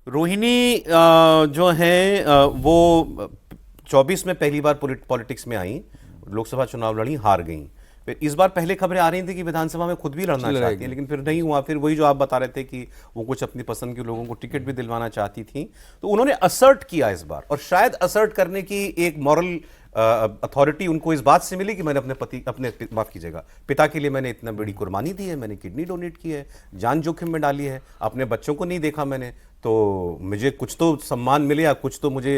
रोहिणी जो हैं वो 24 में पहली बार पॉलिटिक्स में आई, लोकसभा चुनाव लड़ी, हार गई। फिर इस बार पहले खबरें आ रही थी कि विधानसभा में खुद भी लड़ना चाहती हैं, लेकिन फिर नहीं हुआ। फिर वही जो आप बता रहे थे कि वो कुछ अपनी पसंद के लोगों को टिकट भी दिलवाना चाहती थी, तो उन्होंने असर्ट किया इस बार। और शायद असर्ट करने की एक मॉरल अथॉरिटी उनको इस बात से मिली कि मैंने माफ कीजिएगा, पिता के लिए मैंने इतना बड़ी कुर्बानी दी है, मैंने किडनी डोनेट की है, जान जोखिम में डाली है, अपने बच्चों को नहीं देखा मैंने, तो मुझे कुछ तो सम्मान मिले या कुछ तो मुझे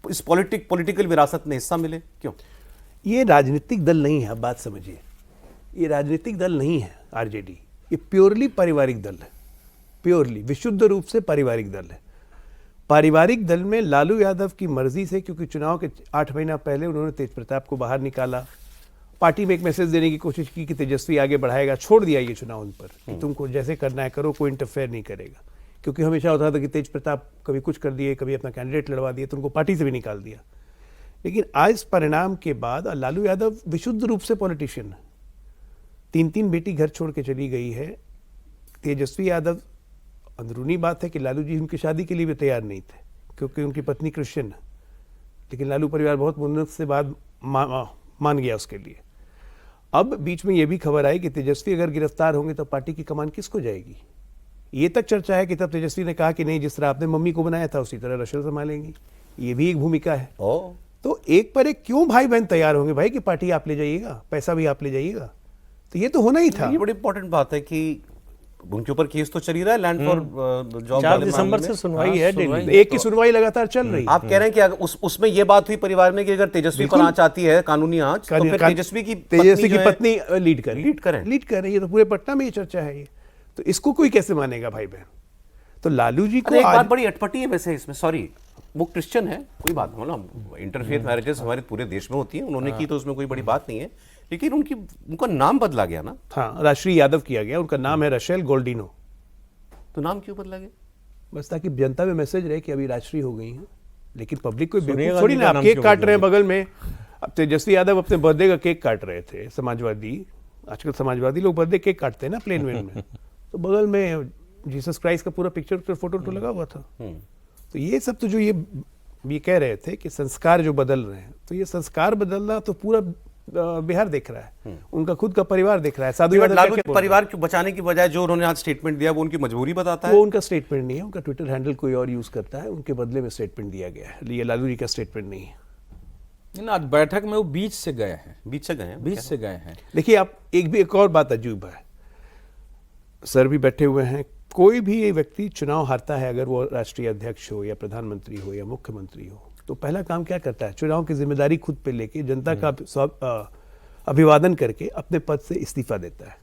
इस पॉलिटिकल विरासत में हिस्सा मिले। क्यों? ये राजनीतिक दल नहीं है, आप बात समझिए। ये राजनीतिक दल नहीं है आरजेडी, ये प्योरली पारिवारिक दल है, प्योरली विशुद्ध रूप से पारिवारिक दल है। पारिवारिक दल में लालू यादव की मर्जी से, क्योंकि चुनाव के 8 महीना पहले उन्होंने तेज प्रताप को बाहर निकाला, पार्टी में एक मैसेज देने की कोशिश की कि तेजस्वी आगे बढ़ाएगा, छोड़ दिया ये चुनाव उन पर कि तुमको जैसे करना है करो, कोई इंटरफेयर नहीं करेगा। क्योंकि हमेशा होता था कि तेज प्रताप कभी कुछ कर दिए, कभी अपना कैंडिडेट लड़वा दिए, तो उनको पार्टी से भी निकाल दिया। लेकिन आज परिणाम के बाद लालू यादव विशुद्ध रूप से पॉलिटिशियन है, 3 बेटी घर छोड़ के चली गई है। तेजस्वी यादव, अंदरूनी बात है कि लालू जी उनकी शादी के लिए भी तैयार नहीं थे, क्योंकि उनकी पत्नी क्रिश्चियन है, लेकिन लालू परिवार बहुत मुन्नत से बाद मान गया उसके लिए। अब बीच में यह भी खबर आई कि तेजस्वी अगर गिरफ्तार होंगे तो पार्टी की कमान किसको जाएगी। ये तक चर्चा है कि तब तेजस्वी ने कहा कि नहीं, जिस तरह आपने मम्मी को बनाया था उसी तरह रशल संभालेंगी, ये भी एक भूमिका है। तो एक पर एक क्यों भाई बहन तैयार होंगे भाई कि पार्टी आप ले जाइएगा, पैसा भी आप ले जाइएगा, तो ये तो होना ही था। ये बड़ी इंपॉर्टेंट बात है कि उनके ऊपर केस तो चल ही रहा है, लैंड फॉर जॉब 4 दिसंबर से सुनवाई है, एक की सुनवाई लगातार चल रही है। आप कह रहे हैं कि अगर उसमें ये बात हुई परिवार में कि अगर तेजस्वी पर आंच आती है, कानूनी आंच, तो फिर तेजस्वी की पत्नी लीड करें। ये तो पूरे पटना में ये चर्चा है, ये तो इसको कोई कैसे मानेगा भाई बहन। तो लालू जी को एक बात बड़ी अटपटी है वैसे इसमें, सॉरी, वो क्रिश्चियन है, कोई बात नहीं ना, इंटरफेथ मैरिजेस हमारे पूरे देश में होती हैं, उन्होंने की तो उसमें कोई बड़ी बात नहीं है, लेकिन उनका नाम बदला गया ना। हाँ, राष्ट्रीय यादव किया गया, उनका नाम है रशेल गोल्डिनो। तो नाम क्यों बदला गया? बस ताकि जनता में मैसेज रहे कि अभी राष्ट्रीय हो गई हैं। लेकिन पब्लिक को थोड़ी ना, आप केक काट रहे हैं बगल में। अब तेजस्वी यादव अपने बर्थडे का केक काट रहे थे, समाजवादी, आजकल समाजवादी लोग बर्थडे केक काटते हैं ना प्लेन वेन में, तो बगल में जीसस क्राइस्ट का पूरा पिक्चर फोटो लगा हुआ था। तो ये सब तो जो ये कह रहे थे कि संस्कार जो बदल रहे हैं, तो ये संस्कार बदलना तो पूरा बिहार देख रहा है, उनका खुद का परिवार देख रहा है। साधु लालू परिवार को बचाने की बजाय जो उन्होंने आज स्टेटमेंट दिया वो उनकी मजबूरी बताता है। वो उनका स्टेटमेंट नहीं है, उनका ट्विटर हैंडल कोई और यूज करता है, उनके बदले में स्टेटमेंट दिया गया है, ये लालू जी का स्टेटमेंट नहीं है। आज बैठक में वो बीच से गए हैं। देखिए, आप एक और बात अजूब है, सर भी बैठे हुए हैं। कोई भी ये व्यक्ति चुनाव हारता है, अगर वो राष्ट्रीय अध्यक्ष हो या प्रधानमंत्री हो या मुख्यमंत्री हो, तो पहला काम क्या करता है, चुनाव की जिम्मेदारी खुद पे लेके जनता का अभिवादन करके अपने पद से इस्तीफा देता है।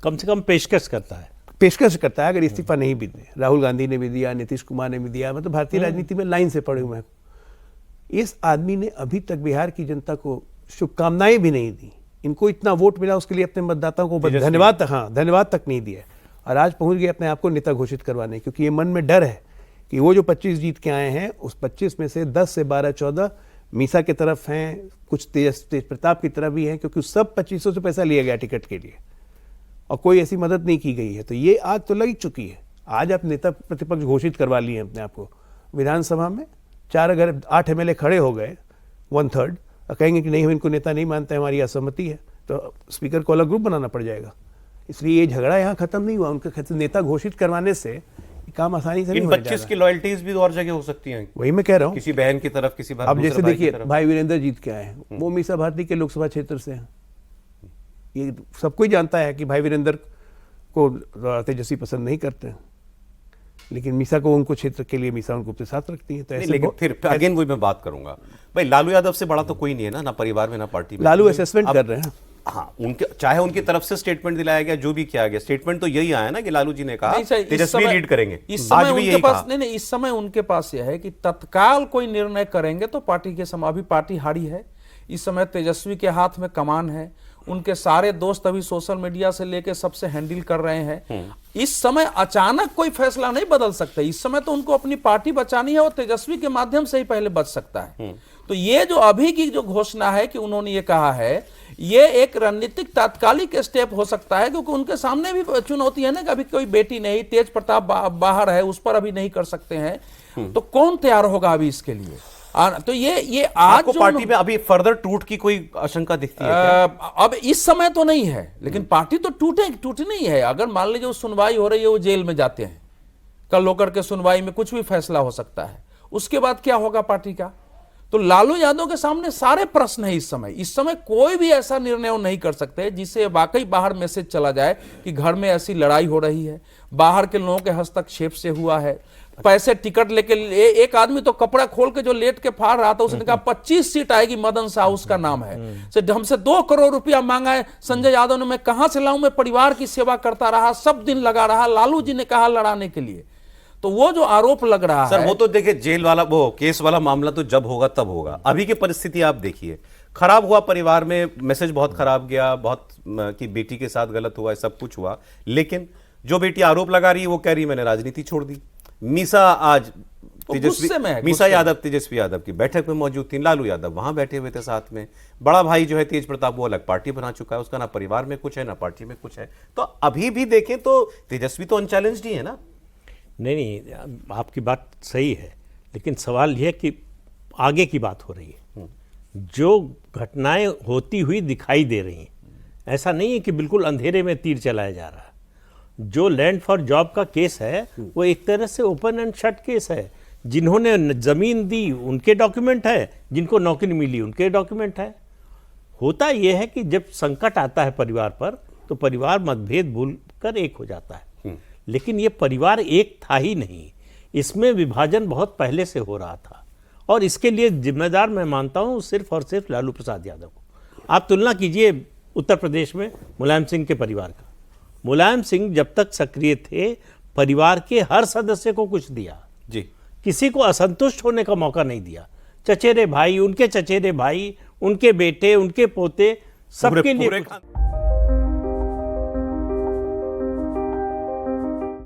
कम से कम पेशकश करता है। अगर इस्तीफा नहीं भी दे, राहुल गांधी ने भी दिया, नीतीश कुमार ने भी दिया, मतलब भारतीय राजनीति में लाइन से पड़े हुए हैं। इस आदमी ने अभी तक बिहार की जनता को शुभकामनाएं भी नहीं दी। इनको इतना वोट मिला, उसके लिए अपने मतदाताओं को धन्यवाद तक नहीं दिया, और आज पहुंच गए अपने आप को नेता घोषित करवाने, क्योंकि ये मन में डर है कि वो जो 25 जीत के आए हैं, उस 25 में से 10 से 12-14 मीसा की तरफ हैं, कुछ तेज प्रताप की तरफ भी हैं, क्योंकि सब 2500 से पैसा लिया गया टिकट के लिए और कोई ऐसी मदद नहीं की गई है। तो ये आग तो लग चुकी है। आज आप नेता प्रतिपक्ष घोषित करवा लिए अपने आप को विधानसभा में, 4 अगर 8 MLA खड़े हो गए 1/3 और कहेंगे कि नहीं, हम इनको नेता नहीं मानते, हमारी असहमति है, तो स्पीकर को अलग ग्रुप बनाना पड़ जाएगा। इसलिए ये झगड़ा यहाँ खत्म नहीं हुआ। उनके नेता घोषित करवाने से काम आसानी से नहीं होने जा रहा। 25 की लॉयल्टीज भी और जगह हो सकती हैं। वही मैं कह रहा हूँ, किसी बहन की तरफ, किसी अब जैसे देखिए भाई वीरेंद्र जीत के आए हैं, वो मीसा भारती के लोकसभा क्षेत्र से हैं। ये सबको ही जानता है कि भाई वीरेंद्र को तेजस्वी पसंद नहीं करते हैं, लेकिन मीसा को उनको क्षेत्र के लिए मीसा उनको अपने साथ रखती है। तो ऐसे लेकिन फिर अगेन वही मैं बात करूंगा भाई, लालू यादव से बड़ा तो कोई नहीं है ना परिवार में ना पार्टी में। लालू असेसमेंट कर रहे हैं। हाँ, चाहे उनकी तरफ से स्टेटमेंट दिलाया गया, जो भी किया गया, स्टेटमेंट तो यही आया ना कि लालू जी ने कहा तेजस्वी लीड करेंगे। इस समय उनके पास इस समय उनके पास यह है कि तत्काल कोई निर्णय करेंगे तो पार्टी के समय, अभी पार्टी हारी है, इस समय तेजस्वी के हाथ में कमान है, उनके सारे दोस्त अभी सोशल मीडिया से लेके सबसे हैंडल कर रहे हैं। इस समय अचानक कोई फैसला नहीं बदल सकता। इस समय तो उनको अपनी पार्टी बचानी है और तेजस्वी के माध्यम से ही पहले बच सकता है। तो ये जो अभी की जो घोषणा है कि उन्होंने ये कहा है, ये एक रणनीतिक तात्कालिक स्टेप हो सकता है, क्योंकि उनके सामने भी चुनौती है ना कि अभी कोई बेटी नहीं, तेज प्रताप बाहर है, उस पर अभी नहीं कर सकते हैं। तो कौन तैयार होगा अभी इसके लिए? तो ये आज आपको पार्टी में अभी फर्दर टूट की कोई आशंका दिखती है क्या? अब इस समय तो नहीं है, लेकिन पार्टी तो टूटनी ही है। अगर मान लीजिए वो सुनवाई हो रही है, वो जेल में जाते हैं, कल होकर के सुनवाई में कुछ भी फैसला हो सकता है, उसके बाद क्या होगा पार्टी का? तो लालू यादव के सामने सारे प्रश्न है। इस समय कोई भी ऐसा निर्णय वो नहीं कर सकते जिससे वाकई बाहर मैसेज चला जाए कि घर में ऐसी लड़ाई हो रही है, बाहर के लोगों के हस्तक्षेप से हुआ है, पैसे टिकट लेके। एक आदमी तो कपड़ा खोल के जो लेट के फाड़ रहा था, उसने कहा 25 सीट आएगी, मदन शाह उसका नाम है, हमसे 2 करोड़ रुपया मांगा है संजय यादव ने, मैं कहां से लाऊं, मैं परिवार की सेवा करता रहा, सब दिन लगा रहा, लालू जी ने कहा लड़ाने के लिए। तो वो जो आरोप लग रहा सर, है, वो तो देखिए जेल वाला, वो केस वाला मामला तो जब होगा तब होगा। अभी की परिस्थिति आप देखिए, खराब हुआ परिवार में, मैसेज बहुत खराब गया, बहुत कि बेटी के साथ गलत हुआ, सब कुछ हुआ। लेकिन जो बेटी आरोप लगा रही है वो कह रही मैंने राजनीति छोड़ दी। मीसा आज मीसा यादव तेजस्वी यादव की बैठक में मौजूद थी, लालू यादव वहां बैठे हुए थे साथ में। बड़ा भाई जो है तेज प्रताप, वो अलग पार्टी बना चुका है, उसका ना परिवार में कुछ है ना पार्टी में कुछ है। तो अभी भी देखें तो तेजस्वी तो अनचैलेंज्ड ही है ना। नहीं, आपकी बात सही है, लेकिन सवाल यह है कि आगे की बात हो रही है, जो घटनाएं होती हुई दिखाई दे रही हैं। ऐसा नहीं है कि बिल्कुल अंधेरे में तीर चलाया जा रहा है। जो लैंड फॉर जॉब का केस है वो एक तरह से ओपन एंड शट केस है। जिन्होंने जमीन दी उनके डॉक्यूमेंट है, जिनको नौकरी मिली उनके डॉक्यूमेंट है। होता यह है कि जब संकट आता है परिवार पर, तो परिवार मतभेद भूल कर एक हो जाता है। लेकिन ये परिवार एक था ही नहीं, इसमें विभाजन बहुत पहले से हो रहा था, और इसके लिए जिम्मेदार मैं मानता हूँ सिर्फ और सिर्फ लालू प्रसाद यादव को। आप तुलना कीजिए उत्तर प्रदेश में मुलायम सिंह के परिवार का। मुलायम सिंह जब तक सक्रिय थे, परिवार के हर सदस्य को कुछ दिया जी, किसी को असंतुष्ट होने का मौका नहीं दिया। चचेरे भाई, उनके चचेरे भाई, उनके बेटे, उनके पोते, सबके लिए